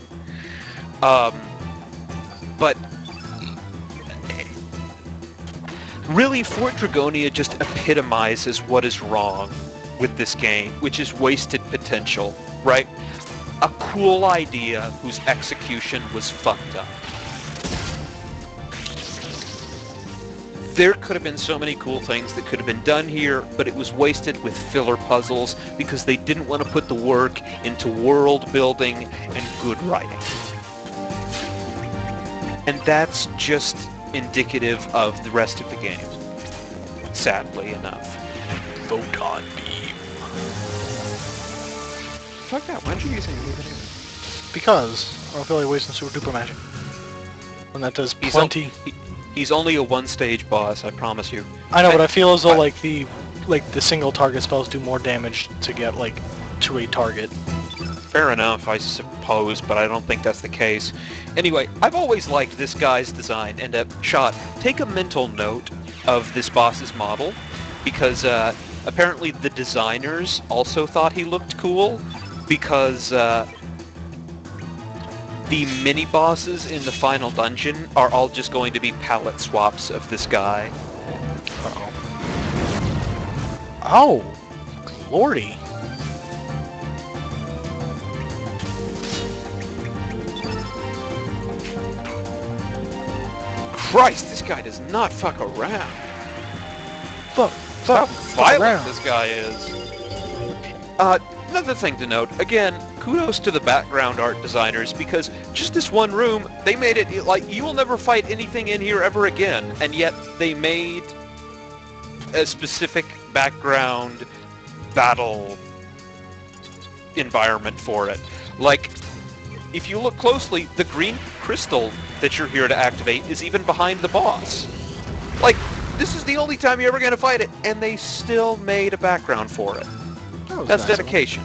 But really, Fort Dragonia just epitomizes what is wrong with this game, which is wasted potential, right? A cool idea whose execution was fucked up. There could have been so many cool things that could have been done here, but it was wasted with filler puzzles because they didn't want to put the work into world building and good writing. And that's just indicative of the rest of the game, sadly enough. Photon beam. Fuck that. Why don't you use it? Because I don't feel like wasting super duper magic. And that does He's plenty. He's only a one-stage boss, I promise you. I know, but I feel as though I- the single target spells do more damage to get to a target. Fair enough, I suppose, but I don't think that's the case. Anyway, I've always liked this guy's design, and Shot, take a mental note of this boss's model, because apparently the designers also thought he looked cool, because the mini-bosses in the final dungeon are all just going to be palette swaps of this guy. Uh-oh. Oh! Lordy. Christ, this guy does not fuck around. Fuck. How violent around. this guy is. Another thing to note, again, kudos to the background art designers, because just this one room, they made it like you will never fight anything in here ever again, and yet they made a specific background battle environment for it. Like, if you look closely, the green crystal that you're here to activate is even behind the boss. Like, this is the only time you're ever going to fight it, and they still made a background for it. That was That's nice of them. dedication.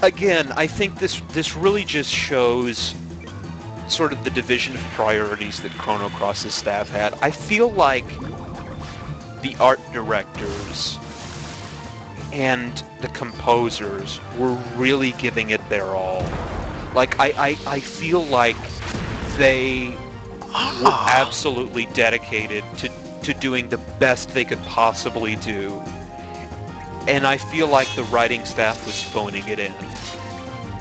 Again, I think this really just shows sort of the division of priorities that Chrono Cross's staff had. I feel like the art directors and the composers were really giving it their all. Like, I feel like they were absolutely dedicated to doing the best they could possibly do. And I feel like the writing staff was phoning it in.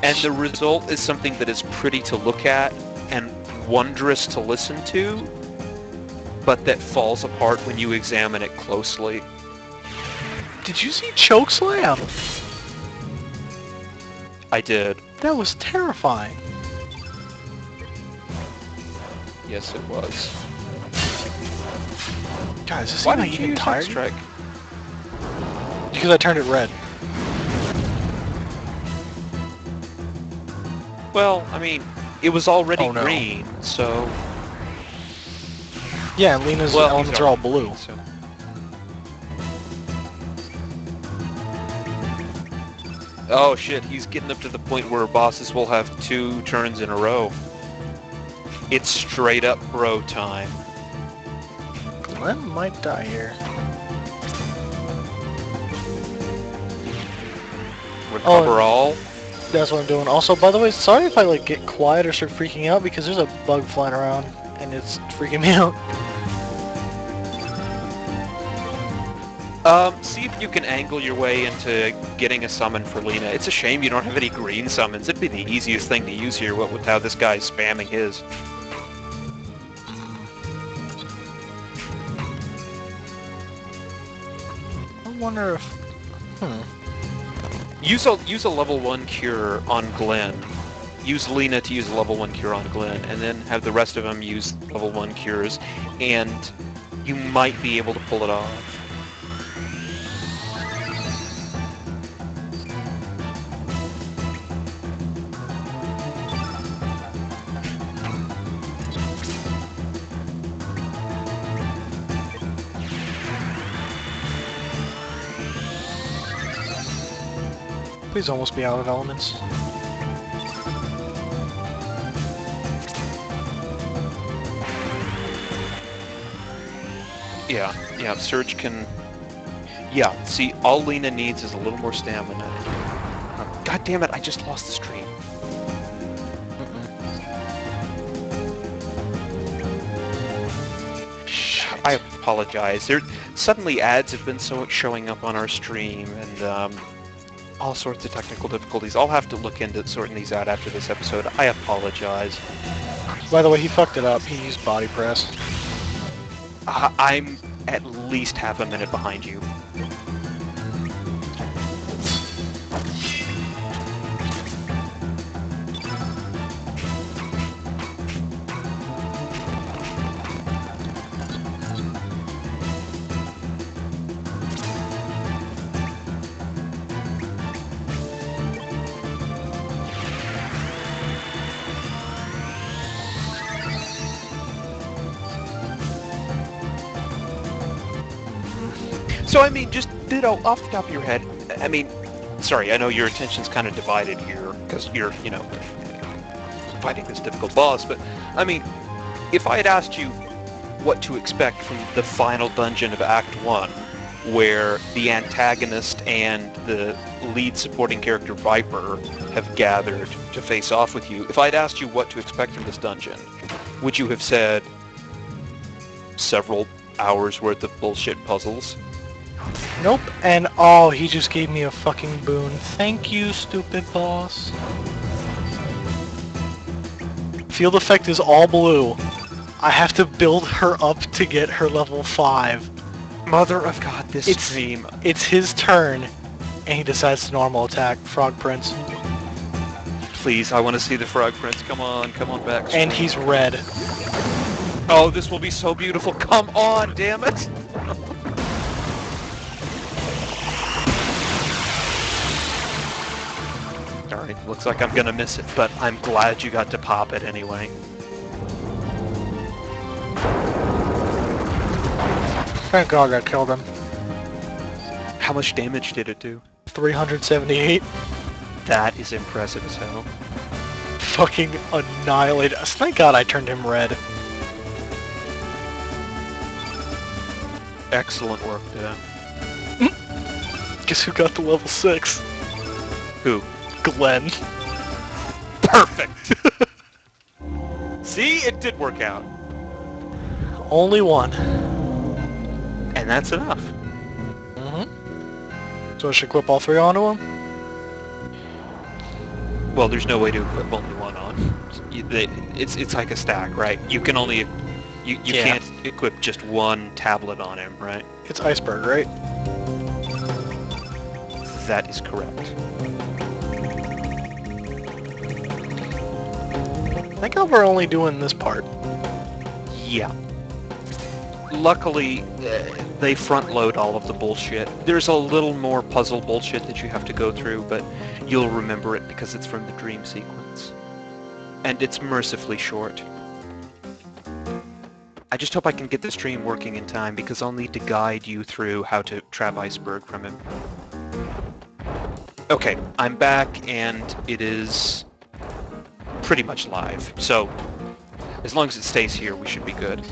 And the result is something that is pretty to look at and wondrous to listen to, but that falls apart when you examine it closely. Did you see Chokeslam? I did. That was terrifying. Yes, it was. Guys, this Why is did you even use tired? Strike? Because I turned it red. Well, I mean, it was already Oh, no. green, so... Yeah, and Lena's Well, elements these are all blue. so- Oh shit, he's getting up to the point where bosses will have 2 turns in a row. It's straight up bro time. Glenn might die here. Recover all. That's what I'm doing. Also, by the way, sorry if I get quiet or start freaking out, because there's a bug flying around and it's freaking me out. See if you can angle your way into getting a summon for Lena. It's a shame you don't have any green summons. It'd be the easiest thing to use here, what with how this guy's spamming his. I wonder if... Use a level 1 cure on Glenn. Use Lena to use a level 1 cure on Glenn, and then have the rest of them use level 1 cures, and you might be able to pull it off. Please almost be out of elements. Yeah, Surge can... Yeah, see, all Lena needs is a little more stamina. God damn it, I just lost the stream. I apologize. Suddenly ads have been showing up on our stream, and all sorts of technical difficulties. I'll have to look into sorting these out after this episode. I apologize. By the way, he fucked it up. He used body press. I'm at least half a minute behind you. So, I mean, just Ditto, off the top of your head, I mean, sorry, I know your attention's kind of divided here, because you're, you know, fighting this difficult boss, but, I mean, if I had asked you what to expect from the final dungeon of Act 1, where the antagonist and the lead supporting character Viper have gathered to face off with you, if I'd asked you what to expect from this dungeon, would you have said several hours worth of bullshit puzzles? Nope, and oh, he just gave me a fucking boon. Thank you, stupid boss. Field effect is all blue. I have to build her up to get her level 5. Mother of God, this stream. It's his turn, and he decides to normal attack Frog Prince. Please, I want to see the Frog Prince. Come on back. And he's red. Oh, this will be so beautiful. Come on, damn it! Alright, looks like I'm gonna miss it, but I'm glad you got to pop it anyway. Thank God I killed him. How much damage did it do? 378. That is impressive as hell. Fucking annihilated. Thank God I turned him red. Excellent work, Dan. Guess who got the level 6? Who? Glenn. Perfect! See? It did work out. Only one. And that's enough. So I should equip all 3 onto him? Well, there's no way to equip only one on. It's like a stack, right? You can only... You Yeah. can't equip just one tablet on him, right? It's Iceberg, right? That is correct. Thank God we're only doing this part. Yeah. Luckily, they front-load all of the bullshit. There's a little more puzzle bullshit that you have to go through, but you'll remember it because it's from the dream sequence. And it's mercifully short. I just hope I can get the stream working in time, because I'll need to guide you through how to trap Iceberg from him. Okay, I'm back, and it is pretty much live. So, as long as it stays here, we should be good.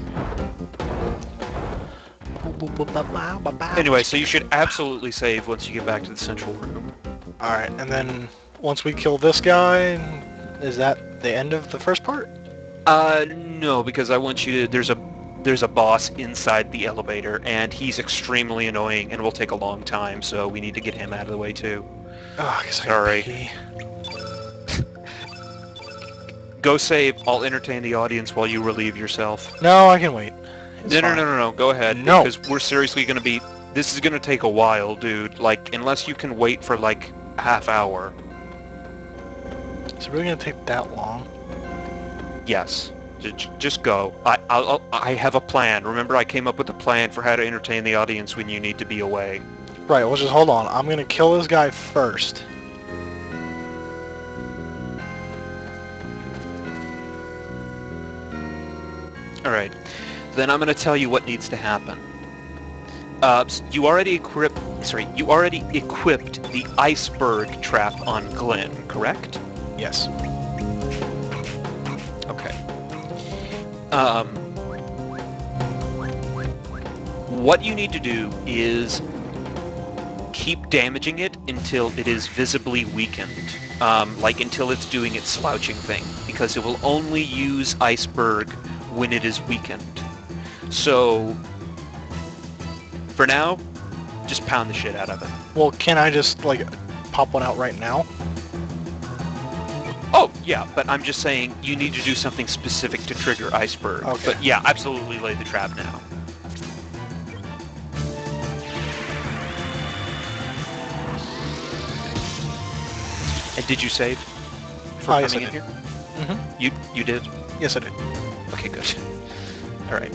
Anyway, so you should absolutely save once you get back to the central room. Alright, and then once we kill this guy, is that the end of the first part? No, because I want you to... There's a there's a boss inside the elevator, and he's extremely annoying and will take a long time, so we need to get him out of the way too. Oh, I guess Sorry. I can pee. Go save. I'll entertain the audience while you relieve yourself. No, I can wait. It's No, fine. no. Go ahead. No. Because we're seriously going to be... This is going to take a while, dude. Like, unless you can wait for, like, a half hour. Is it really gonna take that long? Yes. Just go. I have a plan. Remember, I came up with a plan for how to entertain the audience when you need to be away. Right, well just hold on. I'm gonna kill this guy first. Alright. Then I'm going to tell you what needs to happen. You already equipped the iceberg trap on Glenn, correct? Yes. Okay. What you need to do is keep damaging it until it is visibly weakened. Like until it's doing its slouching thing, because it will only use iceberg when it is weakened. So, for now, just pound the shit out of it. Well, can I just, like, pop one out right now? Oh, yeah, but I'm just saying you need to do something specific to trigger iceberg. Okay. But yeah, absolutely lay the trap now. And did you save for Yes, coming I in did. here? Mm-hmm. You did? Yes, I did. Okay, good. All right.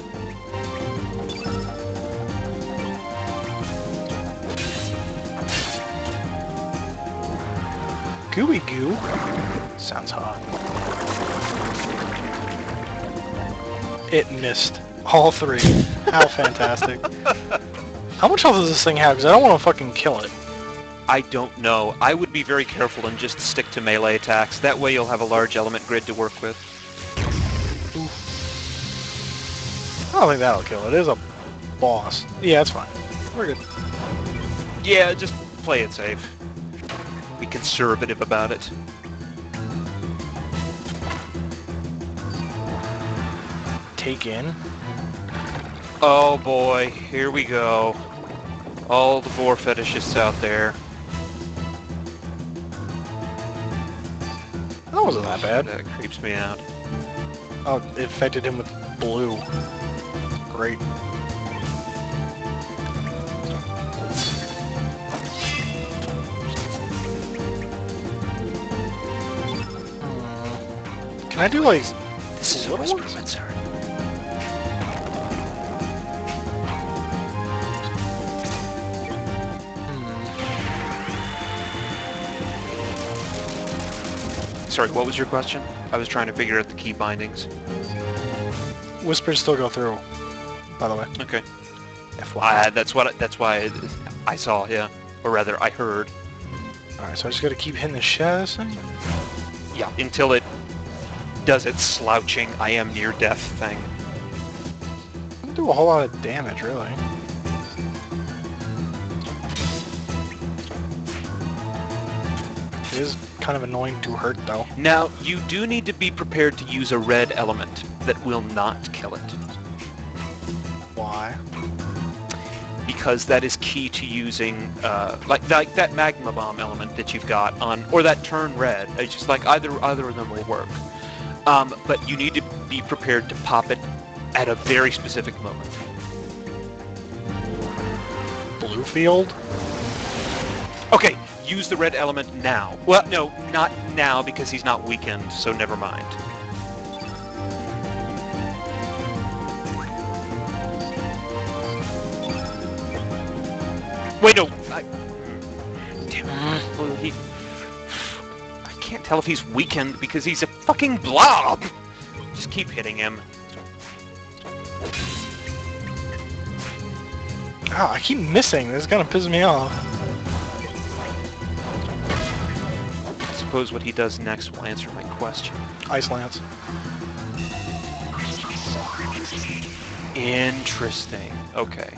Gooey goo. Sounds hot. It missed. All three. How fantastic. How much health does this thing have? Because I don't want to fucking kill it. I don't know. I would be very careful and just stick to melee attacks. That way you'll have a large element grid to work with. I don't think that'll kill it. It is a boss. Yeah, it's fine. We're good. Yeah, just play it safe. Be conservative about it. Take in. Oh boy, here we go. All the boar fetishists out there. That wasn't that bad. That creeps me out. Oh, it affected him with blue. Great. Can I do like... This is a Little whisper, ones? sir. Sorry, what was your question? I was trying to figure out the key bindings. Whispers still go through, by the way. Okay. FYI. That's why I saw, yeah. Or rather, I heard. Alright, so I just gotta keep hitting the shit out of this thing? Yeah, until it does its slouching I am near death thing. Doesn't do a whole lot of damage, really. It is kind of annoying to hurt, though. Now, you do need to be prepared to use a red element that will not kill it. Why? Because that is key to using, like that magma bomb element that you've got on, or that turn red. It's just like either of them will work. But you need to be prepared to pop it at a very specific moment. Blue field? Okay, use the red element now. Well, no, not now because he's not weakened, so never mind. Wait, no. Damn it. Well, I can't tell if he's weakened because he's a fucking blob. Just keep hitting him. Oh, I keep missing. This kind of pisses me off. I suppose what he does next will answer my question. Ice Lance. Interesting. Okay.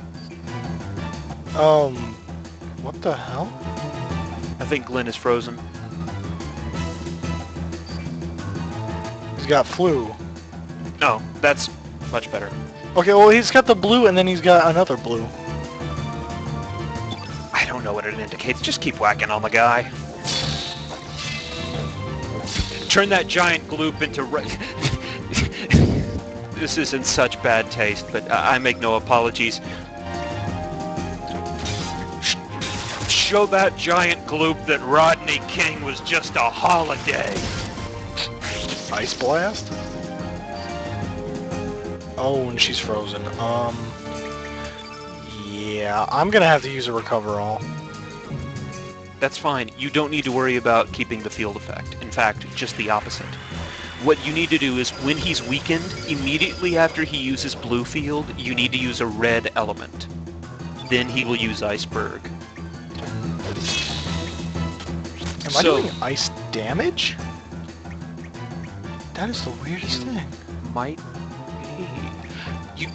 What the hell? I think Glenn is frozen. He's got flu. No, that's much better. Okay, well he's got the blue and then he's got another blue. I don't know what it indicates. Just keep whacking on the guy. Turn that giant gloop into... This is in such bad taste, but I make no apologies. Show that giant gloop that Rodney King was just a holiday. Ice blast? Oh, and she's frozen. Yeah, I'm gonna have to use a recover all. That's fine. You don't need to worry about keeping the field effect. In fact, just the opposite. What you need to do is, when he's weakened, immediately after he uses blue field, you need to use a red element. Then he will use iceberg. Am I doing ice damage? That is the weirdest thing. Might be.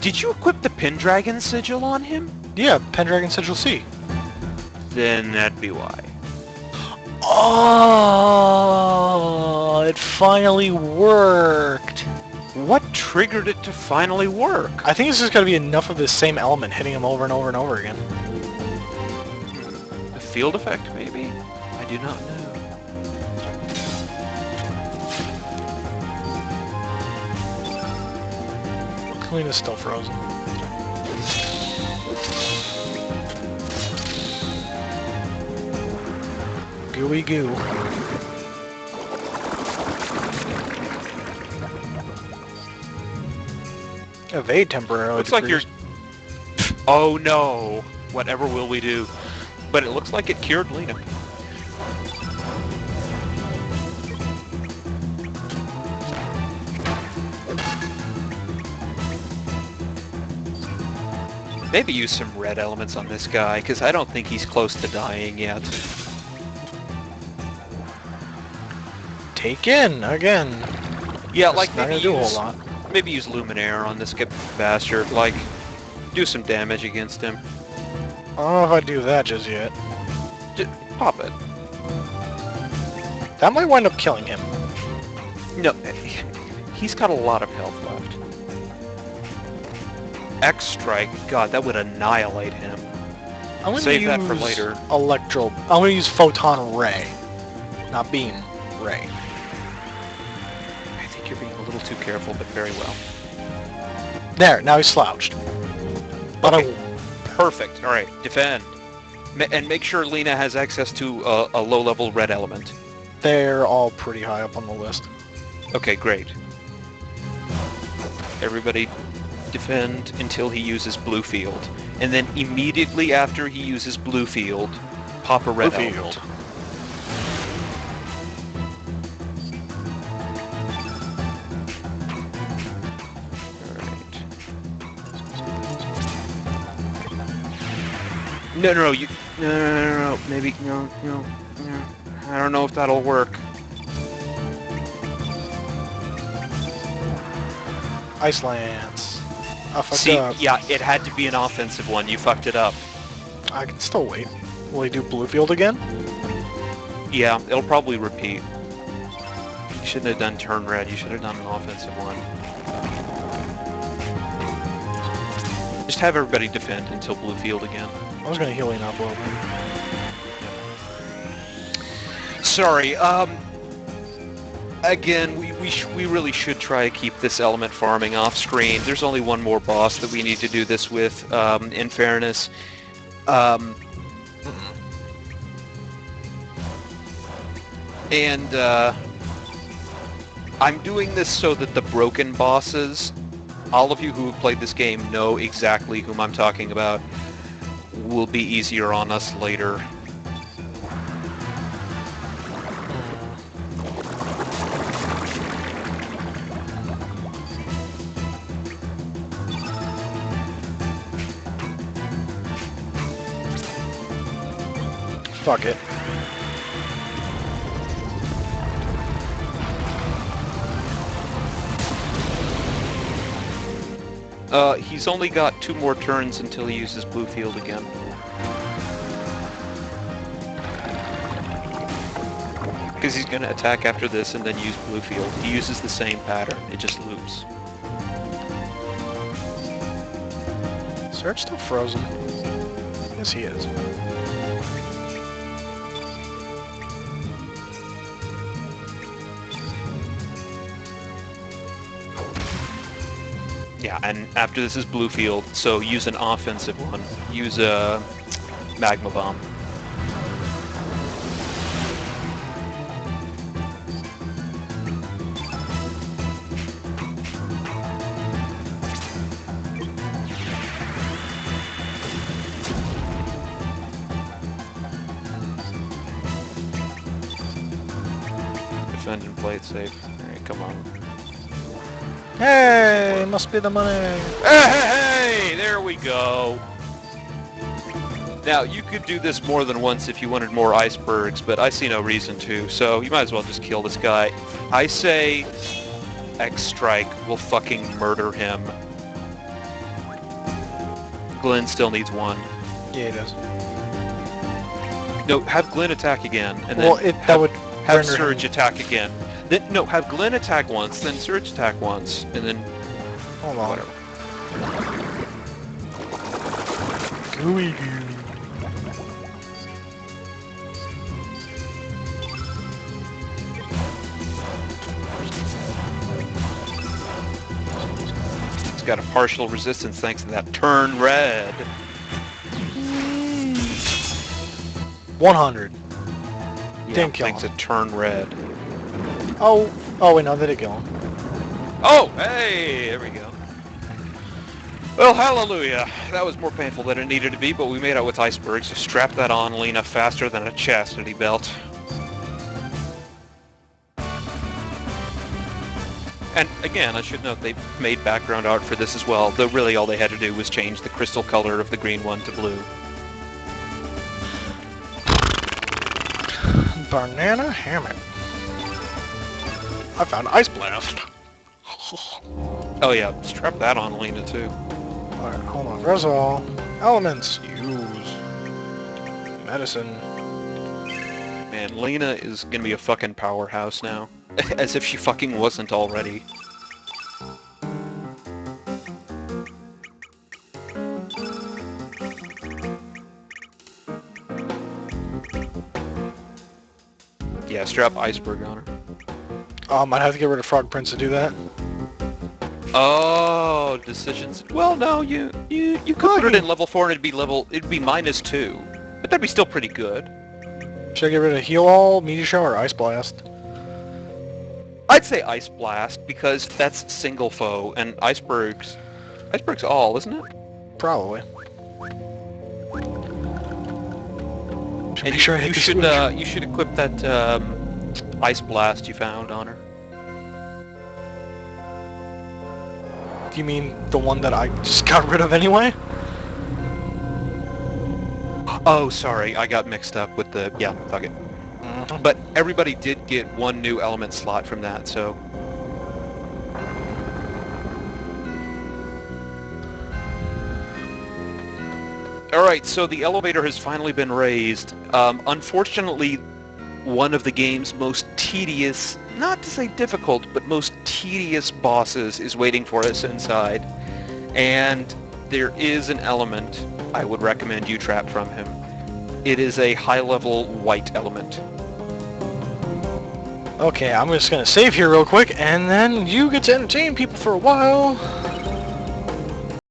Did you equip the Pendragon sigil on him? Yeah, Pendragon Sigil C. Then that'd be why. Oh, it finally worked. What triggered it to finally work? I think it's just gotta be enough of the same element hitting him over and over and over again. The field effect, maybe? I do not know. Kalina's still frozen. Gooey goo. Evade temporarily. Looks like you're... Oh no! Whatever will we do? But it looks like it cured Lena. Maybe use some red elements on this guy, because I don't think he's close to dying yet. Take in again. Yeah, That's like not maybe gonna do a use, whole lot. maybe use Luminaire on this bastard. Like, do some damage against him. I don't know if I'd do that just yet. Just pop it. That might wind up killing him. No, he's got a lot of health left. X-Strike, God, that would annihilate him. I'm gonna Save use that for later. Electro. I'm gonna use Photon Ray, not Beam Ray. I think you're being a little too careful, but very well. There, now he's slouched. But Okay. Perfect. All right, defend. And make sure Lena has access to a low-level red element. they're all pretty high up on the list. Okay, great. Everybody defend until he uses blue field. And then immediately after he uses blue field, pop a red Blue element. field. No, maybe, no. I don't know if that'll work. Ice Lance. I fucked See, up. yeah, it had to be an offensive one. You fucked it up. I can still wait. Will he do blue field again? Yeah, it'll probably repeat. You shouldn't have done turn red. You should have done an offensive one. Just have everybody defend until blue field again. I was gonna heal him up a little bit. Sorry, again, we really should try to keep this element farming off screen. There's only one more boss that we need to do this with, in fairness. And I'm doing this so that the broken bosses, all of you who have played this game know exactly whom I'm talking about, will be easier on us later. Fuck it. He's only got 2 more turns until he uses blue field again. Because he's going to attack after this and then use blue field. He uses the same pattern. It just loops. Surge still frozen? Yes, he is. Yeah, and after this is blue field, so use an offensive one. Use a magma bomb. Defend and play it safe. Alright, come on. Hey, must be the money. Hey, there we go. Now, you could do this more than once if you wanted more icebergs, but I see no reason to, so you might as well just kill this guy. I say X-Strike will fucking murder him. Glenn still needs one. Yeah, it is. No, have Glenn attack again, and then Well, that would have render Surge him- attack again. Then, no, have Glenn attack once, then Surge attack once, and then Hold on. whatever. Gooey goo. It's got a partial resistance thanks to that turn red. 100. Yeah, Didn't kill thanks him. to turn red. Oh, wait, no, they did kill him. Oh, hey, there we go. Well, hallelujah. That was more painful than it needed to be, but we made out with icebergs, so strap that on, Lena, faster than a chastity belt. And again, I should note they made background art for this as well, though really all they had to do was change the crystal color of the green one to blue. Banana hammock. I found Ice Blast. Oh yeah, strap that on, Lena, too. Alright, hold on. First of all, elements. Use. Medicine. Man, Lena is gonna be a fucking powerhouse now. As if she fucking wasn't already. Yeah, strap iceberg on her. I'd have to get rid of Frog Prince to do that. Oh, decisions. Well, no, you could put it in level 4 and it'd be -2, but that'd be still pretty good. Should I get rid of Heal All, Meteor Shower, or Ice Blast? I'd say Ice Blast because that's single foe, and iceberg's all, isn't it? Probably. Should And make sure I hit you the should switch. you should equip that Ice Blast you found on her. Do you mean the one that I just got rid of anyway? Oh, sorry, I got mixed up with the fuck it. But everybody did get one new element slot from that, so. Alright, so the elevator has finally been raised. Unfortunately, one of the game's most tedious, not to say difficult, but most tedious bosses is waiting for us inside. And there is an element I would recommend you trap from him. It is a high-level white element. Okay, I'm just gonna save here real quick, and then you get to entertain people for a while.